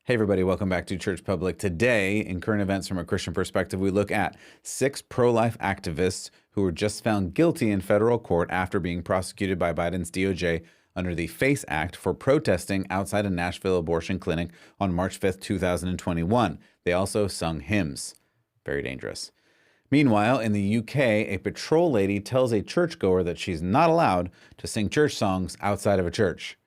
Hey everybody, welcome back to Church Public. Today, in current events from a Christian perspective, we look at 6 pro-life activists who were just found guilty in federal court after being prosecuted by Biden's DOJ under the FACE Act for protesting outside a Nashville abortion clinic on March 5th, 2021. They also sung hymns. Very dangerous. Meanwhile, in the UK, a patrol lady tells a churchgoer that she's not allowed to sing church songs outside of a church,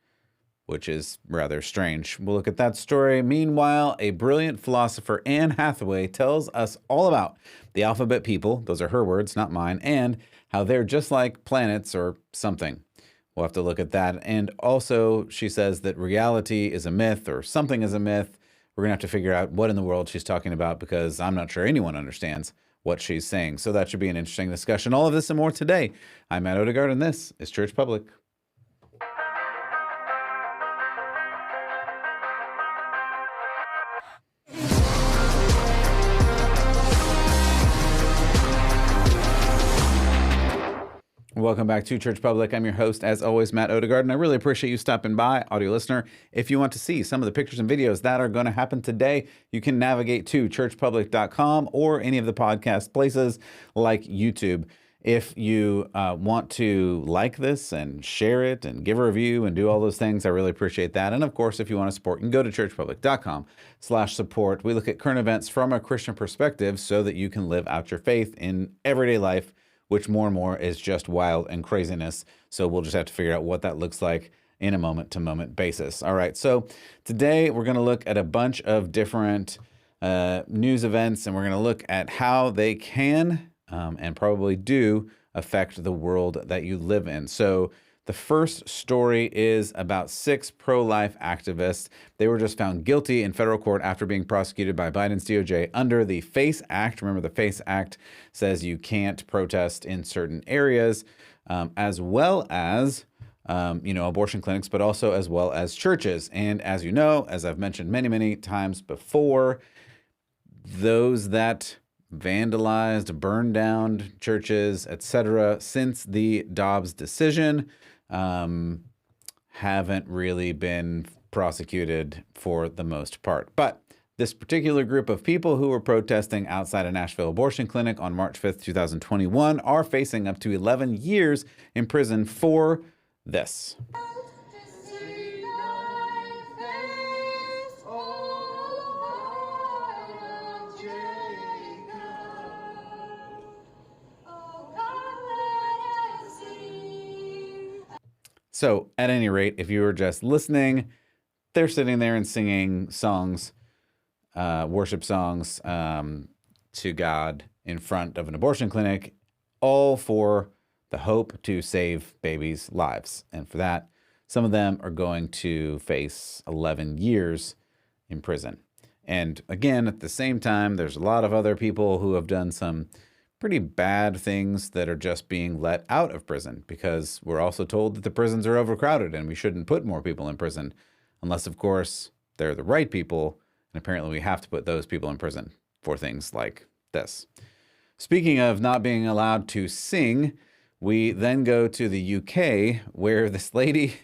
which is rather strange. We'll look at that story. Meanwhile, a brilliant philosopher, Anne Hathaway, tells us all about the alphabet people, those are her words, not mine, and how they're just like planets or something. We'll have to look at that. And also, she says that reality is a myth or something is a myth. We're going to have to figure out what in the world she's talking about because I'm not sure anyone understands what she's saying. So that should be an interesting discussion. All of this and more today. I'm Matt Odegaard, and this is Church Public. Welcome back to Church Public. I'm your host, as always, Matt Odegaard, and I really appreciate you stopping by, audio listener. If you want to see some of the pictures and videos that are going to happen today, you can navigate to churchpublic.com or any of the podcast places like YouTube. If you want to like this and share it and give a review and do all those things, I really appreciate that. And of course, if you want to support, you can go to churchpublic.com/support. We look at current events from a Christian perspective so that you can live out your faith in everyday life, which more and more is just wild and craziness. So we'll just have to figure out what that looks like in a moment-to-moment basis. All right, so today we're going to look at a bunch of different news events, and we're going to look at how they can and probably do affect the world that you live in. So the first story is about 6 pro-life activists. They were just found guilty in federal court after being prosecuted by Biden's DOJ under the FACE Act. Remember, the FACE Act says you can't protest in certain areas, as well as, abortion clinics, but also as well as churches. And as you know, as I've mentioned many, many times before, those that vandalized, burned down churches, etc., since the Dobbs decision, haven't really been prosecuted for the most part. But this particular group of people who were protesting outside a Nashville abortion clinic on March 5th, 2021 are facing up to 11 years in prison for this. So at any rate, if you were just listening, they're sitting there and singing songs, worship songs to God in front of an abortion clinic, all for the hope to save babies' lives. And for that, some of them are going to face 11 years in prison. And again, at the same time, there's a lot of other people who have done some pretty bad things that are just being let out of prison, because we're also told that the prisons are overcrowded and we shouldn't put more people in prison unless, of course, they're the right people. And apparently we have to put those people in prison for things like this. Speaking of not being allowed to sing, we then go to the UK where this lady,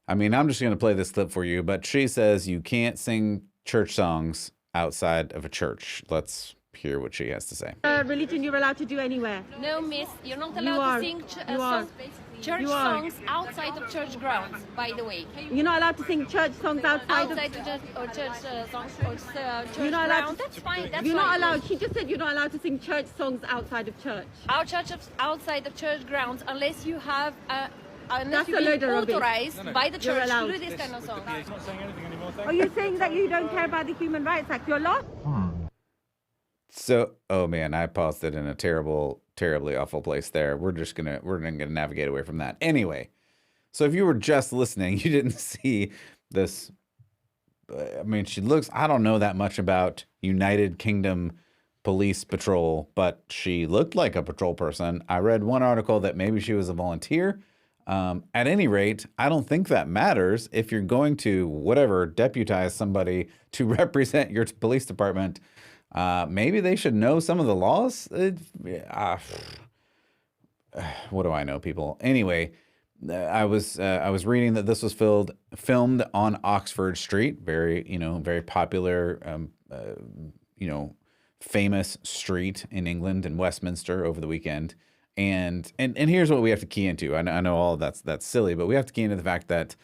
I'm just going to play this clip for you, but she says you can't sing church songs outside of a church. Let's hear what she has to say. Religion you're allowed to do anywhere. No, miss, you're not allowed to sing church songs outside of church grounds, by the way. You're not allowed to sing church songs outside of church songs or church You're not allowed ground. That's fine. You're not allowed. She just said you're not allowed to sing church songs outside of church. Our church outside of church grounds, unless you have That's you've a load been of rubbish. authorized by the church to allowed. do this kind of song. Are you saying that you don't care about the Human Rights Act? You're lost. So, oh man, I paused it in a terribly awful place there. We're gonna navigate away from that. Anyway, so if you were just listening, you didn't see this. She looks, I don't know that much about United Kingdom Police Patrol, but she looked like a patrol person. I read one article that maybe she was a volunteer. At any rate, I don't think that matters if you're going to, deputize somebody to represent your police department. Maybe they should know some of the laws. What do I know, people? Anyway, I was reading that this was filmed on Oxford Street, very popular, famous street in England and Westminster over the weekend. And here's what we have to key into. I know all of that's silly, but we have to key into the fact that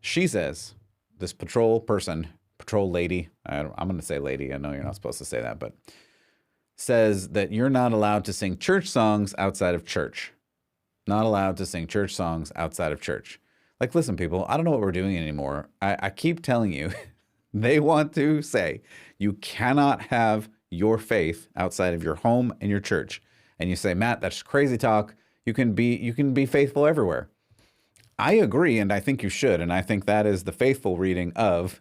she says, this patrol lady, I'm going to say lady. I know you're not supposed to say that, but says that you're not allowed to sing church songs outside of church. Not allowed to sing church songs outside of church. Like, listen, people, I don't know what we're doing anymore. I keep telling you, they want to say you cannot have your faith outside of your home and your church. And you say, Matt, that's crazy talk. You can be faithful everywhere. I agree, and I think you should. And I think that is the faithful reading of,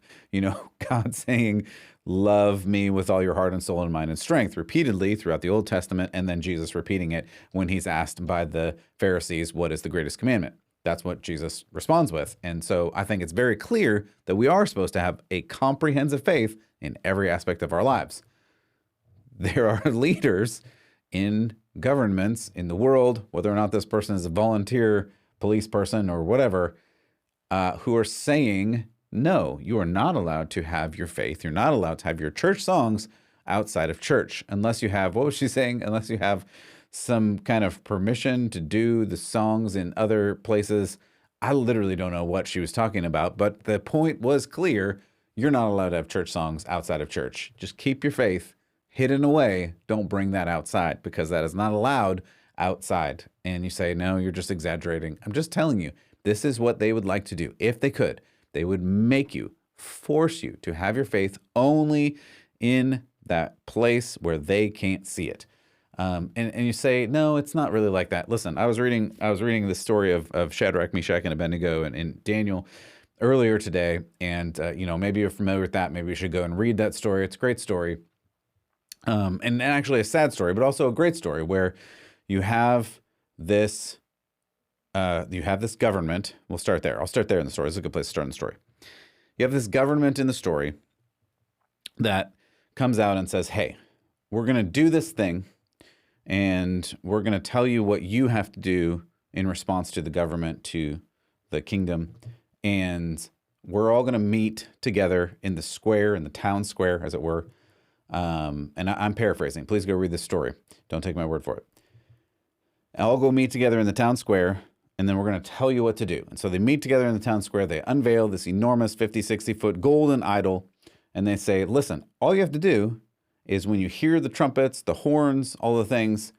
God saying, love me with all your heart and soul and mind and strength repeatedly throughout the Old Testament, and then Jesus repeating it when he's asked by the Pharisees, what is the greatest commandment? That's what Jesus responds with. And so I think it's very clear that we are supposed to have a comprehensive faith in every aspect of our lives. There are leaders in governments in the world, whether or not this person is a volunteer police person or whatever, who are saying, no, you are not allowed to have your faith. You're not allowed to have your church songs outside of church unless you have, what was she saying? Unless you have some kind of permission to do the songs in other places. I literally don't know what she was talking about, but the point was clear. You're not allowed to have church songs outside of church. Just keep your faith hidden away. Don't bring that outside because that is not allowed outside. And you say, no, you're just exaggerating. I'm just telling you, this is what they would like to do. If they could, they would force you to have your faith only in that place where they can't see it. And you say, no, it's not really like that. Listen, I was reading the story of Shadrach, Meshach, and Abednego and Daniel earlier today. And, maybe you're familiar with that. Maybe you should go and read that story. It's a great story. And actually a sad story, but also a great story where you have this government. We'll start there. I'll start there in the story. It's a good place to start in the story. You have this government in the story that comes out and says, hey, we're going to do this thing and we're going to tell you what you have to do in response to the government, to the kingdom. And we're all going to meet together in the square, in the town square, as it were. And I'm paraphrasing. Please go read this story. Don't take my word for it. I'll go meet together in the town square, and then we're going to tell you what to do. And so they meet together in the town square. They unveil this enormous 50, 60-foot golden idol, and they say, listen, all you have to do is when you hear the trumpets, the horns, all the things,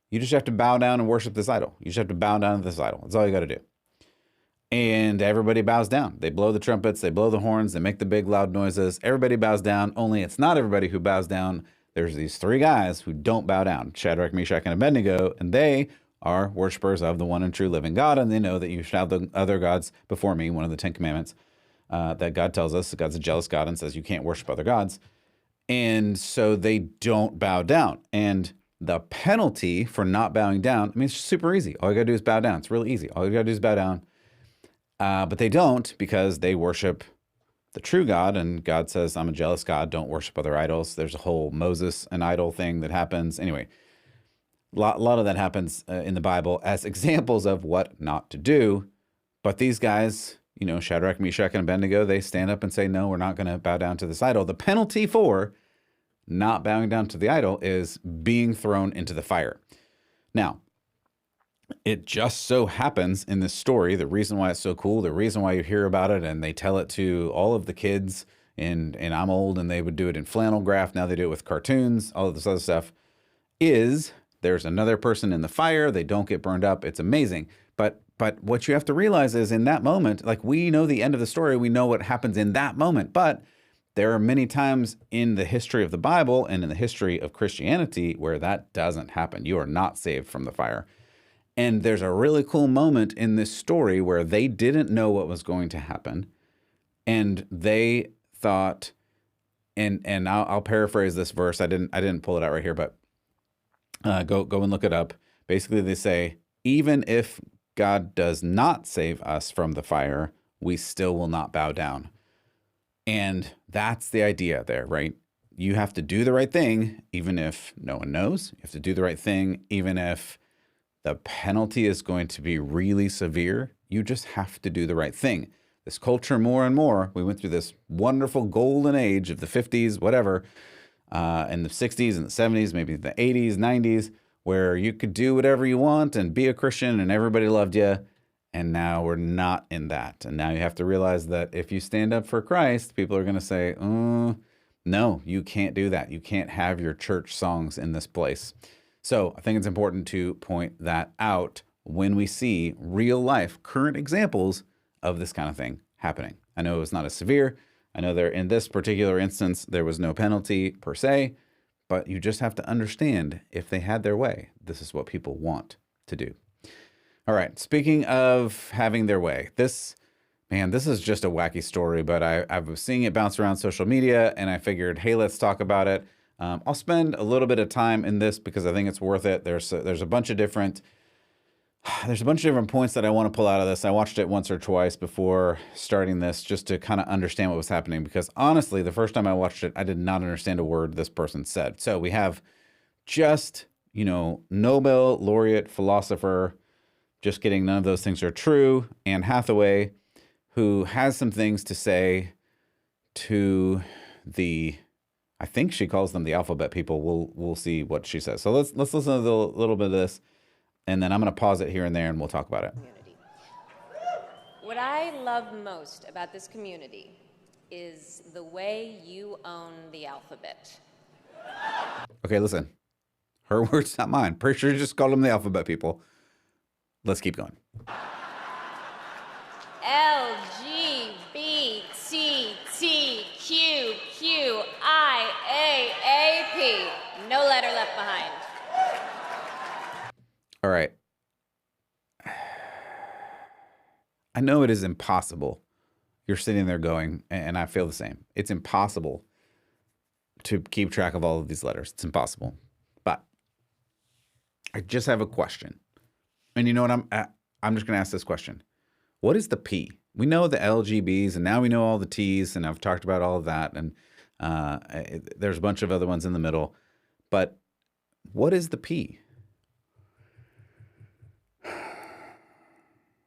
you just have to bow down and worship this idol. You just have to bow down to this idol. That's all you got to do. And everybody bows down. They blow the trumpets, they blow the horns, they make the big loud noises. Everybody bows down, only it's not everybody who bows down. There's these three guys who don't bow down, Shadrach, Meshach, and Abednego, and they are worshipers of the one and true living God, and they know that you should have the other gods before me, one of the 10 commandments that God tells us. God's a jealous God and says you can't worship other gods. And so they don't bow down. And the penalty for not bowing down, it's super easy. All you got to do is bow down. It's really easy. All you got to do is bow down. But they don't because they worship the true God, and God says, I'm a jealous God, don't worship other idols. There's a whole Moses and idol thing that happens. Anyway, a lot of that happens in the Bible as examples of what not to do. But these guys, Shadrach, Meshach, and Abednego, they stand up and say, no, we're not going to bow down to this idol. The penalty for not bowing down to the idol is being thrown into the fire. Now, it just so happens in this story, the reason why it's so cool, the reason why you hear about it and they tell it to all of the kids, and I'm old and they would do it in flannel graph, now they do it with cartoons, all of this other stuff, is there's another person in the fire, they don't get burned up, it's amazing. But what you have to realize is in that moment, like we know the end of the story, we know what happens in that moment, but there are many times in the history of the Bible and in the history of Christianity where that doesn't happen. You are not saved from the fire. And there's a really cool moment in this story where they didn't know what was going to happen. And they thought, and I'll paraphrase this verse. I didn't pull it out right here, but go and look it up. Basically, they say, even if God does not save us from the fire, we still will not bow down. And that's the idea there, right? You have to do the right thing, even if no one knows. You have to do the right thing, even if the penalty is going to be really severe. You just have to do the right thing. This culture, more and more, we went through this wonderful golden age of the 50s, whatever, and the 60s and the 70s, maybe the 80s, 90s, where you could do whatever you want and be a Christian and everybody loved you. And now we're not in that. And now you have to realize that if you stand up for Christ, people are going to say, no, you can't do that. You can't have your church songs in this place. So I think it's important to point that out when we see real life, current examples of this kind of thing happening. I know it was not as severe. I know there in this particular instance, there was no penalty per se, but you just have to understand if they had their way, this is what people want to do. All right. Speaking of having their way, this is just a wacky story, but I was seeing it bounce around social media and I figured, hey, let's talk about it. I'll spend a little bit of time in this because I think it's worth it. There's a bunch of different points that I want to pull out of this. I watched it once or twice before starting this just to kind of understand what was happening, because honestly, the first time I watched it, I did not understand a word this person said. So we have just, Nobel laureate philosopher, just kidding, none of those things are true, and Hathaway, who has some things to say to I think she calls them the alphabet people. We'll see what she says. So let's listen to a little bit of this, and then I'm going to pause it here and there, and we'll talk about it. What I love most about this community is the way you own the alphabet. Okay, listen. Her words, not mine. Pretty sure you just called them the alphabet people. Let's keep going. L, G, B, T, T, Q, Q, I, A, P. No letter left behind. All right. I know it is impossible. You're sitting there going, and I feel the same. It's impossible to keep track of all of these letters. It's impossible. But I just have a question. And you know what? I'm just going to ask this question. What is the P? We know the LGBs, and now we know all the T's, and I've talked about all of that, and there's a bunch of other ones in the middle. But what is the P?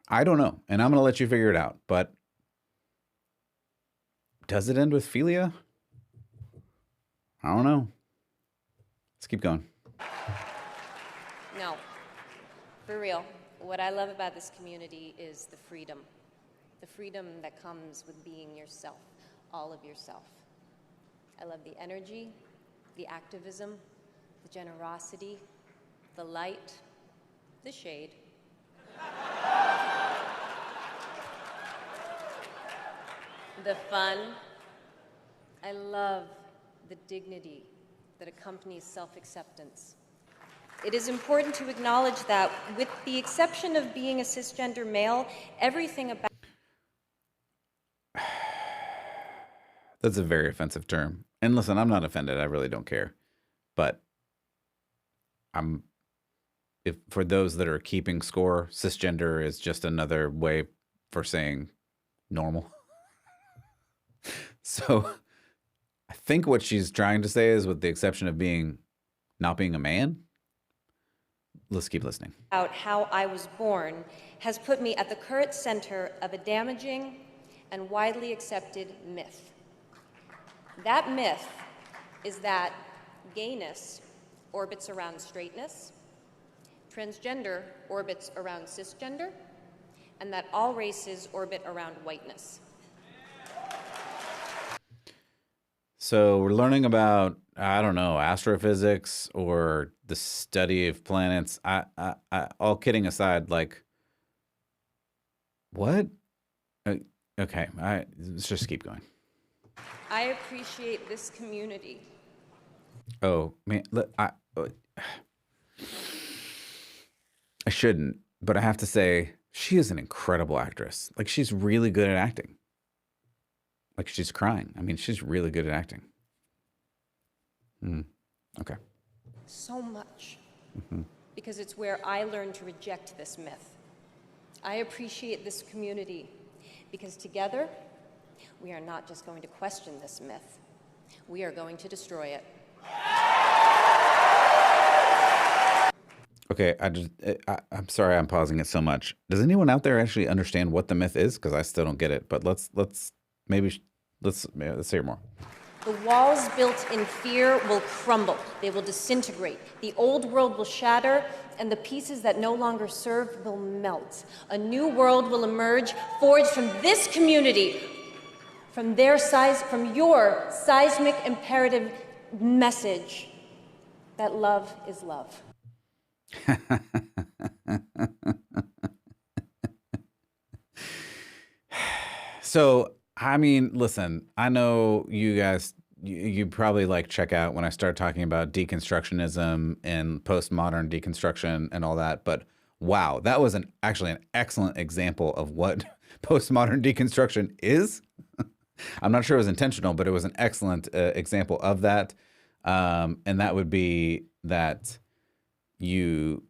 I don't know, and I'm going to let you figure it out. But does it end with philia? I don't know. Let's keep going. No. For real, what I love about this community is the freedom that comes with being yourself, all of yourself. I love the energy, the activism, the generosity, the light, the shade. The fun. I love the dignity that accompanies self-acceptance. It is important to acknowledge that, with the exception of being a cisgender male, everything about... That's a very offensive term. And listen, I'm not offended. I really don't care. But if for those that are keeping score, cisgender is just another way for saying normal. So I think what she's trying to say is, with the exception of not being a man. Let's keep listening. About how I was born has put me at the current center of a damaging and widely accepted myth. That myth is that gayness orbits around straightness, transgender orbits around cisgender, and that all races orbit around whiteness. So we're learning about, I don't know, astrophysics or the study of planets. I all kidding aside, like, what? Okay, let's just keep going. I appreciate this community. Oh, man, I shouldn't, but I have to say, she is an incredible actress. Like, she's really good at acting. Like, she's crying. I mean, she's really good at acting. Okay. So much. Because it's where I learned to reject this myth. I appreciate this community because together, we are not just going to question this myth. We are going to destroy it. Okay, I'm sorry I'm pausing it so much. Does anyone out there actually understand what the myth is? Because I still don't get it. But let's hear more. The walls built in fear will crumble. They will disintegrate. The old world will shatter, and the pieces that no longer serve will melt. A new world will emerge, forged from this community, from your seismic imperative message that love is love. So, I mean, listen, I know you guys, you probably like check out when I start talking about deconstructionism and postmodern deconstruction and all that. But wow, that was actually an excellent example of what postmodern deconstruction is. I'm not sure it was intentional, but it was an excellent example of that. And that would be that you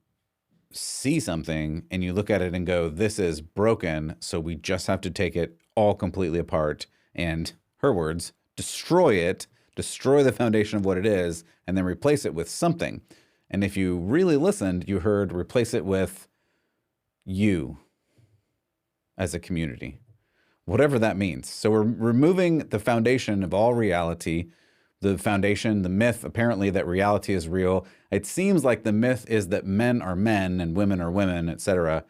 see something and you look at it and go, this is broken. So we just have to take it all completely apart and, her words, destroy it, destroy the foundation of what it is, and then replace it with something. And if you really listened, you heard replace it with you as a community, whatever that means. So we're removing the foundation of all reality, the foundation, the myth, apparently, that reality is real. It seems like the myth is that men are men and women are women, etc.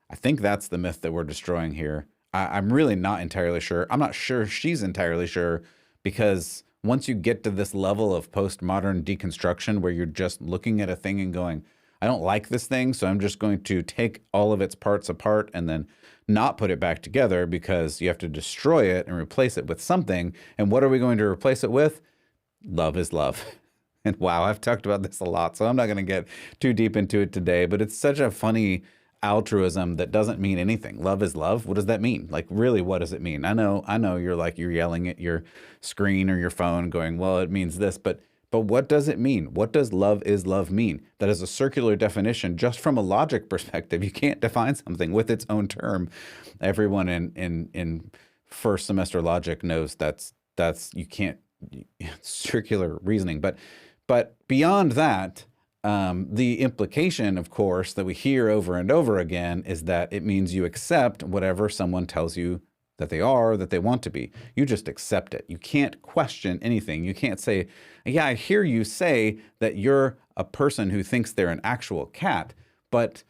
I think that's the myth that we're destroying here. I'm really not entirely sure. I'm not sure she's entirely sure, because once you get to this level of postmodern deconstruction where you're just looking at a thing and going, I don't like this thing, so I'm just going to take all of its parts apart and then not put it back together, because you have to destroy it and replace it with something. And what are we going to replace it with? Love is love. And wow, I've talked about this a lot, so I'm not going to get too deep into it today, but it's such a funny altruism that doesn't mean anything. Love is love. What does that mean? Like, really, what does it mean? I know you're yelling at your screen or your phone going, well, it means this, but what does it mean? What does love is love mean? That is a circular definition just from a logic perspective. You can't define something with its own term. Everyone in first semester logic knows that's you can't, circular reasoning. But beyond that, the implication, of course, that we hear over and over again is that it means you accept whatever someone tells you that they are, that they want to be. You just accept it. You can't question anything. You can't say, yeah, I hear you say that you're a person who thinks they're an actual cat, but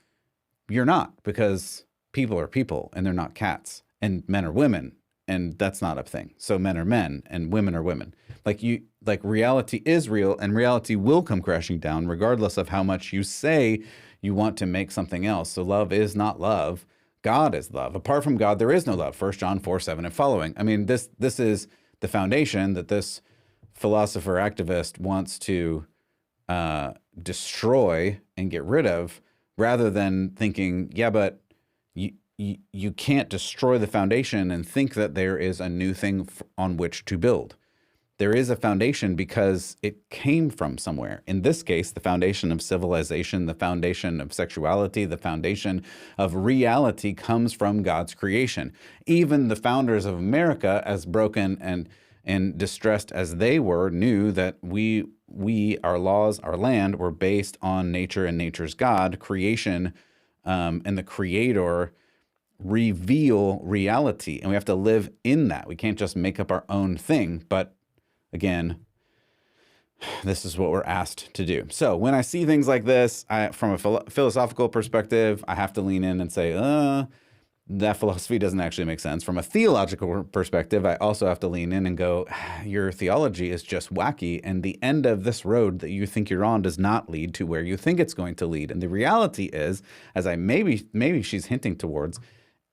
you're not, because people are people and they're not cats, and men are women, and that's not a thing. So men are men and women are women. Like reality is real, and reality will come crashing down regardless of how much you say you want to make something else. So love is not love. God is love. Apart from God, there is no love. 1 John 4:7 and following. I mean, this is the foundation that this philosopher activist wants to destroy and get rid of, rather than thinking, yeah, but you can't destroy the foundation and think that there is a new thing on which to build. There is a foundation because it came from somewhere. In this case, the foundation of civilization, the foundation of sexuality, the foundation of reality comes from God's creation. Even the founders of America, as broken and distressed as they were, knew that our laws, our land, were based on nature and nature's God, creation, and the creator reveal reality. And we have to live in that. We can't just make up our own thing. But again, this is what we're asked to do. So when I see things like this, from a philosophical perspective, I have to lean in and say, that philosophy doesn't actually make sense. From a theological perspective, I also have to lean in and go, your theology is just wacky, and the end of this road that you think you're on does not lead to where you think it's going to lead. And the reality is, as maybe she's hinting towards,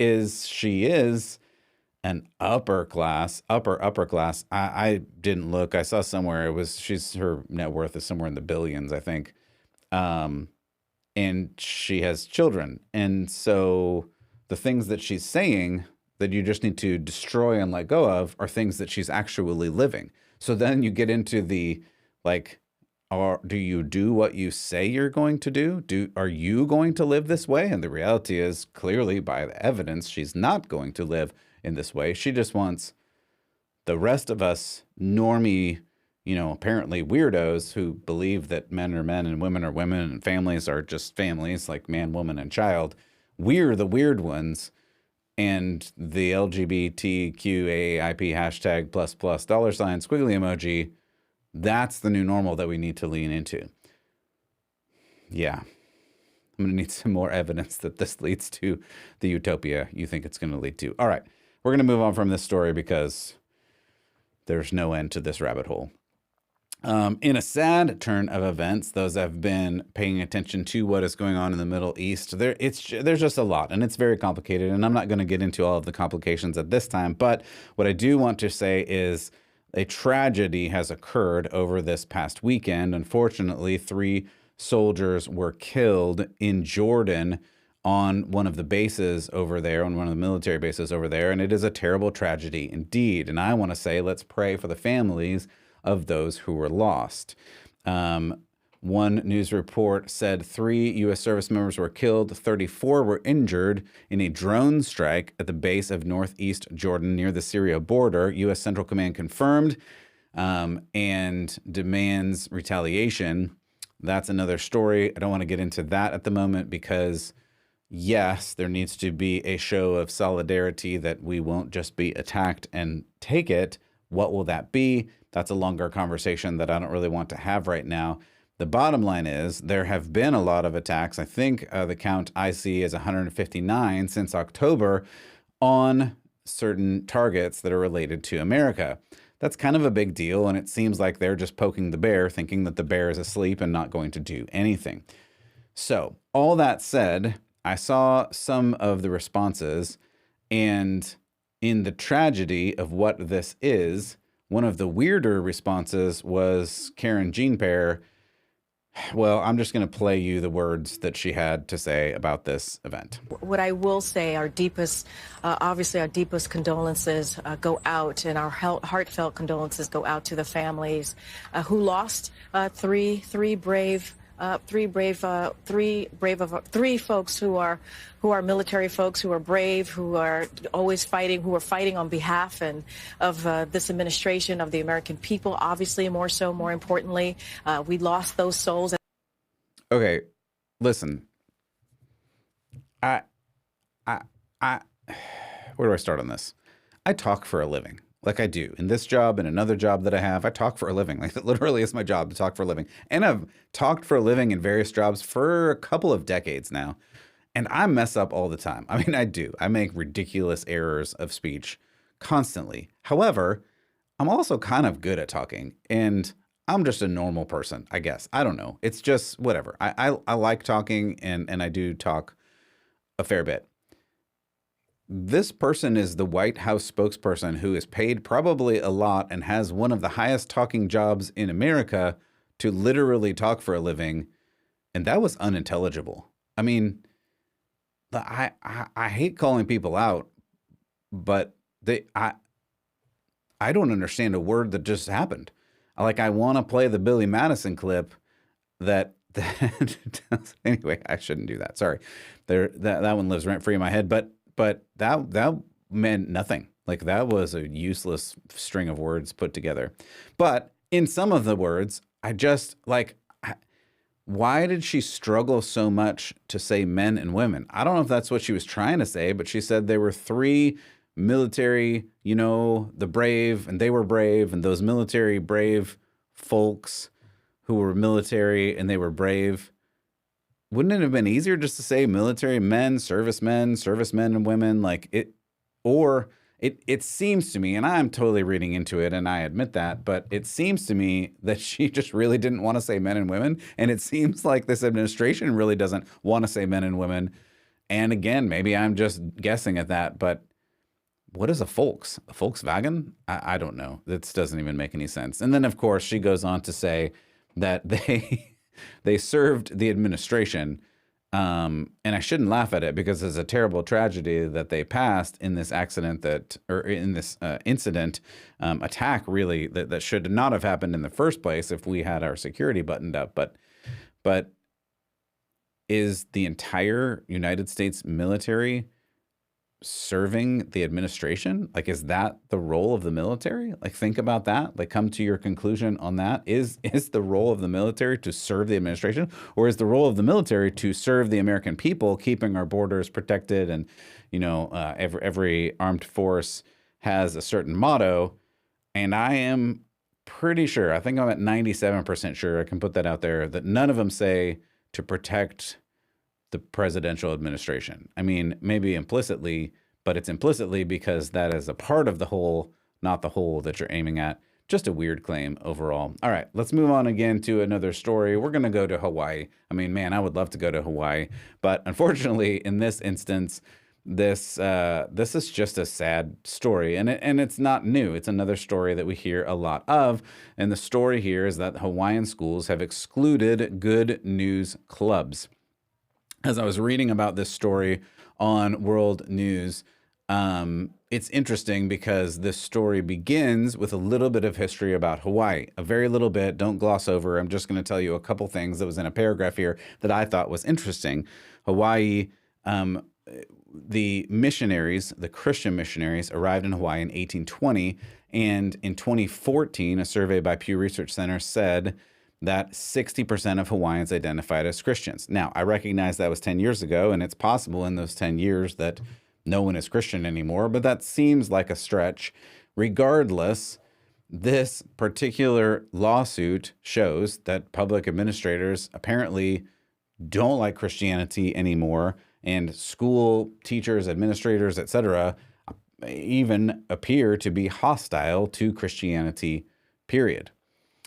she is an upper class. I didn't look. I saw somewhere her net worth is somewhere in the billions, I think. And she has children. And so the things that she's saying that you just need to destroy and let go of are things that she's actually living. So then you get into the, like, do you do what you say you're going to do? Are you going to live this way? And the reality is, clearly by the evidence, she's not going to live in this way. She just wants the rest of us normie apparently weirdos who believe that men are men and women are women and families are just families, like man, woman, and child. We're the weird ones. And the LGBTQAIP hashtag ++ dollar sign squiggly emoji, that's the new normal that we need to lean into. Yeah. I'm going to need some more evidence that this leads to the utopia you think it's going to lead to. All right. We're going to move on from this story because there's no end to this rabbit hole. In a sad turn of events, those that have been paying attention to what is going on in the Middle East, there's just a lot, and it's very complicated, and I'm not going to get into all of the complications at this time, but what I do want to say is a tragedy has occurred over this past weekend. Unfortunately, 3 soldiers were killed in Jordan on one of the bases over there, on one of the military bases over there, and it is a terrible tragedy indeed. And I want to say, let's pray for the families of those who were lost. One news report said 3 U.S. service members were killed, 34 were injured in a drone strike at the base of northeast Jordan near the Syria border. U.S. Central Command confirmed and demands retaliation. That's another story. I don't want to get into that at the moment because, yes, there needs to be a show of solidarity that we won't just be attacked and take it. What will that be? That's a longer conversation that I don't really want to have right now. The bottom line is there have been a lot of attacks. I think the count I see is 159 since October on certain targets that are related to America. That's kind of a big deal, and it seems like they're just poking the bear, thinking that the bear is asleep and not going to do anything. So, all that said, I saw some of the responses, and in the tragedy of what this is, one of the weirder responses was Karen Jean-Pierre. Well, I'm just going to play you the words that she had to say about this event. What I will say, obviously our deepest condolences go out, and our heartfelt condolences go out to the families who lost three folks who are military folks, who are brave, who are always fighting, who are fighting on behalf of this administration, of the American people. Obviously, more importantly, we lost those souls. Okay, listen. Where do I start on this? I talk for a living. Like I do in this job and another job that I have. I talk for a living. Like it literally is my job to talk for a living. And I've talked for a living in various jobs for a couple of decades now. And I mess up all the time. I mean, I do. I make ridiculous errors of speech constantly. However, I'm also kind of good at talking. And I'm just a normal person, I guess. I don't know. It's just whatever. I like talking and I do talk a fair bit. This person is the White House spokesperson who is paid probably a lot and has one of the highest talking jobs in America to literally talk for a living. And that was unintelligible. I mean, I hate calling people out, but I don't understand a word that just happened. I want to play the Billy Madison clip that anyway, I shouldn't do that. Sorry. That one lives rent free in my head, but that meant nothing. Like that was a useless string of words put together. But in some of the words, I just why did she struggle so much to say men and women? I don't know if that's what she was trying to say, but she said there were 3 military, the brave, and they were brave, and those military brave folks who were military and they were brave. Wouldn't it have been easier just to say military men, servicemen and women? It seems to me, and I'm totally reading into it, and I admit that, but it seems to me that she just really didn't want to say men and women, and it seems like this administration really doesn't want to say men and women. And again, maybe I'm just guessing at that, but what is a Volks? A Volkswagen? I don't know. This doesn't even make any sense. And then, of course, she goes on to say that they served the administration, and I shouldn't laugh at it because it's a terrible tragedy that they passed in this accident incident, attack really that should not have happened in the first place if we had our security buttoned up. But is the entire United States military serving the administration? Like, is that the role of the military? Like, think about that. Like, come to your conclusion on that. Is the role of the military to serve the administration, or is the role of the military to serve the American people, keeping our borders protected? And, you know, every armed force has a certain motto. And I am pretty sure, I think I'm at 97% sure, I can put that out there, that none of them say to protect the presidential administration. I mean, maybe implicitly, but it's implicitly because that is a part of the whole, not the whole that you're aiming at. Just a weird claim overall. All right, let's move on again to another story. We're going to go to Hawaii. I mean, man, I would love to go to Hawaii, but unfortunately, in this instance, this is just a sad story, and it's not new. It's another story that we hear a lot of, and the story here is that Hawaiian schools have excluded good news clubs. As I was reading about this story on World News, it's interesting because this story begins with a little bit of history about Hawaii, a very little bit. Don't gloss over. I'm just going to tell you a couple things that was in a paragraph here that I thought was interesting. Hawaii, the missionaries, the Christian missionaries, arrived in Hawaii in 1820, and in 2014, a survey by Pew Research Center said that 60% of Hawaiians identified as Christians. Now, I recognize that was 10 years ago, and it's possible in those 10 years that no one is Christian anymore, but that seems like a stretch. Regardless, this particular lawsuit shows that public administrators apparently don't like Christianity anymore, and school teachers, administrators, etc., even appear to be hostile to Christianity, period.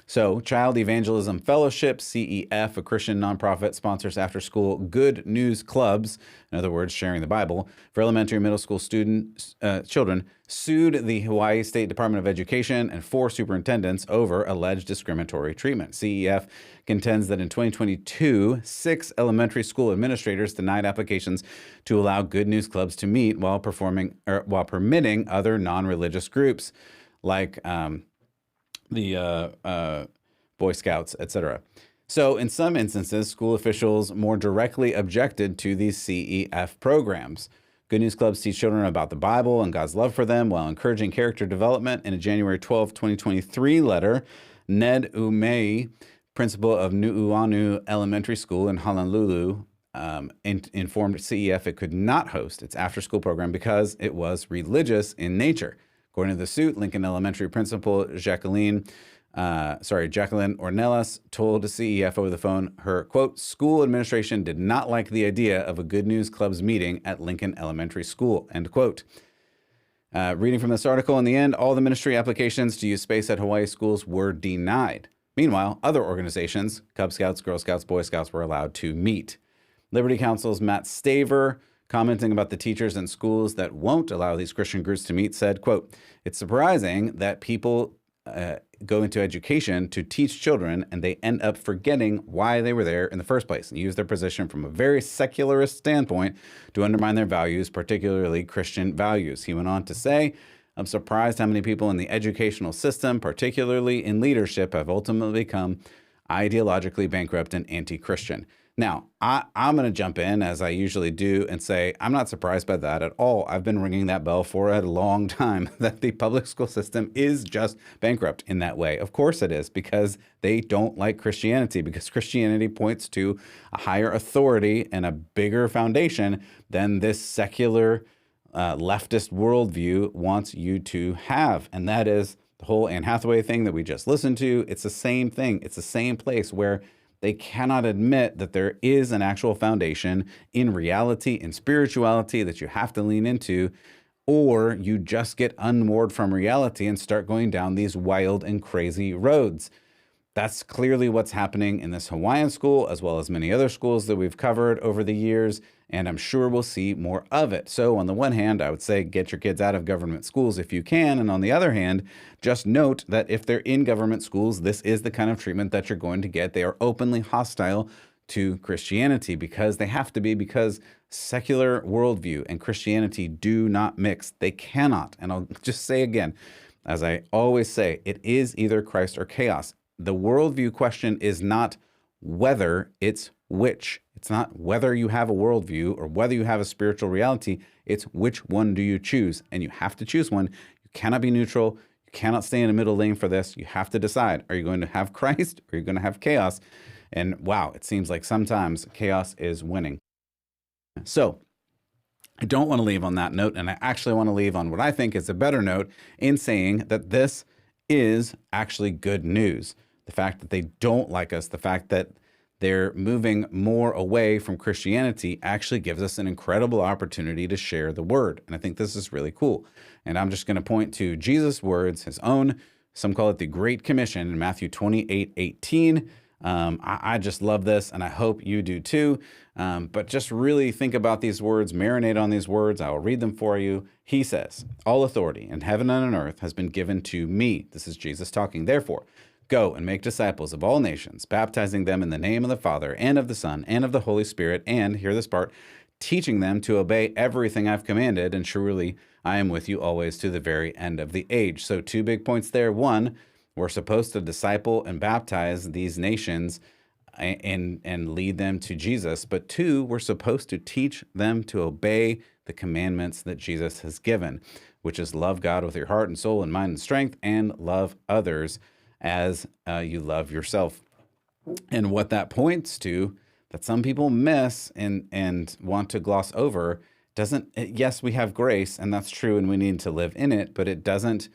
So, Child Evangelism Fellowship, CEF, a Christian nonprofit, sponsors after-school good news clubs, in other words, sharing the Bible, for elementary and middle school children, sued the Hawaii State Department of Education and 4 superintendents over alleged discriminatory treatment. CEF contends that in 2022, 6 elementary school administrators denied applications to allow good news clubs to meet while permitting other non-religious groups like the Boy Scouts, etc. So in some instances, school officials more directly objected to these CEF programs. Good News Clubs teach children about the Bible and God's love for them while encouraging character development. In a January 12, 2023 letter, Ned Umei, principal of Nu'uanu Elementary School in Honolulu, informed CEF it could not host its after-school program because it was religious in nature. According to the suit, Lincoln Elementary principal Jacqueline Ornelas told CEF over the phone her, quote, school administration did not like the idea of a Good News Club's meeting at Lincoln Elementary School, end quote. Reading from this article, in the end, all the ministry applications to use space at Hawaii schools were denied. Meanwhile, other organizations, Cub Scouts, Girl Scouts, Boy Scouts, were allowed to meet. Liberty Counsel's Matt Staver, commenting about the teachers and schools that won't allow these Christian groups to meet, said, quote, it's surprising that people go into education to teach children and they end up forgetting why they were there in the first place and use their position from a very secularist standpoint to undermine their values, particularly Christian values. He went on to say, I'm surprised how many people in the educational system, particularly in leadership, have ultimately become ideologically bankrupt and anti-Christian. Now, I'm going to jump in, as I usually do, and say I'm not surprised by that at all. I've been ringing that bell for a long time that the public school system is just bankrupt in that way. Of course it is, because they don't like Christianity, because Christianity points to a higher authority and a bigger foundation than this secular leftist worldview wants you to have. And that is the whole Anne Hathaway thing that we just listened to. It's the same thing. It's the same place where they cannot admit that there is an actual foundation in reality, in spirituality that you have to lean into, or you just get unmoored from reality and start going down these wild and crazy roads. That's clearly what's happening in this Hawaiian school, as well as many other schools that we've covered over the years, and I'm sure we'll see more of it. So on the one hand, I would say get your kids out of government schools if you can, and on the other hand, just note that if they're in government schools, this is the kind of treatment that you're going to get. They are openly hostile to Christianity because they have to be, because secular worldview and Christianity do not mix. They cannot. And I'll just say again, as I always say, it is either Christ or chaos. The worldview question is not whether, it's which. It's not whether you have a worldview or whether you have a spiritual reality. It's which one do you choose? And you have to choose one. You cannot be neutral. You cannot stay in a middle lane for this. You have to decide. Are you going to have Christ or are you going to have chaos? And wow, it seems like sometimes chaos is winning. So I don't want to leave on that note. And I actually want to leave on what I think is a better note in saying that this is actually good news. The fact that they don't like us, the fact that they're moving more away from Christianity actually gives us an incredible opportunity to share the word. And I think this is really cool. And I'm just going to point to Jesus' words, his own, some call it the Great Commission in Matthew 28:18. I just love this, and I hope you do too. But just really think about these words, marinate on these words. I will read them for you. He says, "All authority in heaven and on earth has been given to me." This is Jesus talking. "Therefore, go and make disciples of all nations, baptizing them in the name of the Father and of the Son and of the Holy Spirit, and," hear this part, "teaching them to obey everything I've commanded, and surely I am with you always to the very end of the age." So 2 big points there. One, we're supposed to disciple and baptize these nations and lead them to Jesus. But 2, we're supposed to teach them to obey the commandments that Jesus has given, which is love God with your heart and soul and mind and strength, and love others as you love yourself. And what that points to, that some people miss and want to gloss over, yes, we have grace, and that's true, and we need to live in it, but it doesn't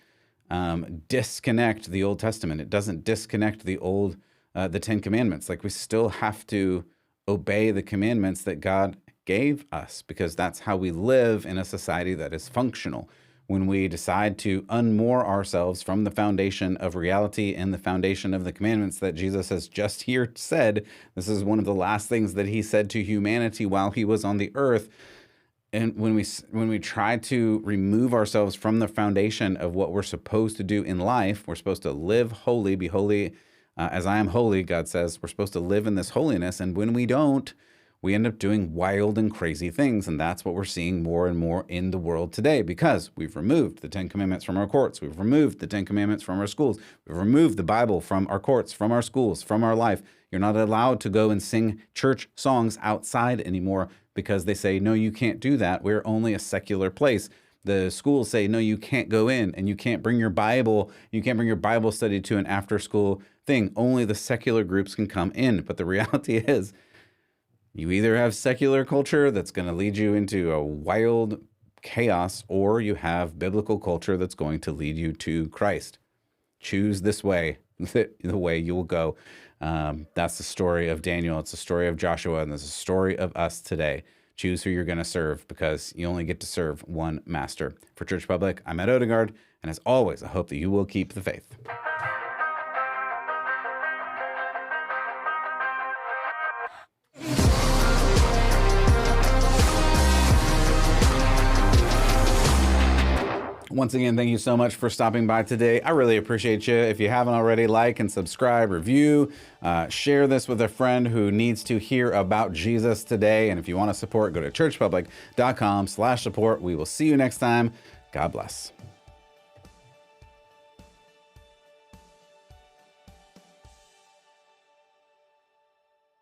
disconnect the Old Testament. It doesn't disconnect the 10 Commandments. Like, we still have to obey the commandments that God gave us, because that's how we live in a society that is functional. When we decide to unmoor ourselves from the foundation of reality and the foundation of the commandments that Jesus has just here said, this is one of the last things that he said to humanity while he was on the earth. And when we try to remove ourselves from the foundation of what we're supposed to do in life, we're supposed to live holy, be holy as I am holy, God says. We're supposed to live in this holiness. And when we don't, we end up doing wild and crazy things. And that's what we're seeing more and more in the world today, because we've removed the 10 Commandments from our courts. We've removed the 10 Commandments from our schools. We've removed the Bible from our courts, from our schools, from our life. You're not allowed to go and sing church songs outside anymore, because they say, no, you can't do that. We're only a secular place. The schools say, no, you can't go in, and you can't bring your Bible. You can't bring your Bible study to an after-school thing. Only the secular groups can come in. But the reality is, you either have secular culture that's going to lead you into a wild chaos, or you have biblical culture that's going to lead you to Christ. Choose this way, the way you will go. That's the story of Daniel. It's the story of Joshua, and it's the story of us today. Choose who you're going to serve, because you only get to serve one master. For Church Public, I'm Matt Odegaard, and as always, I hope that you will keep the faith. Once again, thank you so much for stopping by today. I really appreciate you. If you haven't already, like and subscribe, review, share this with a friend who needs to hear about Jesus today. And if you want to support, go to churchpublic.com/support. We will see you next time. God bless.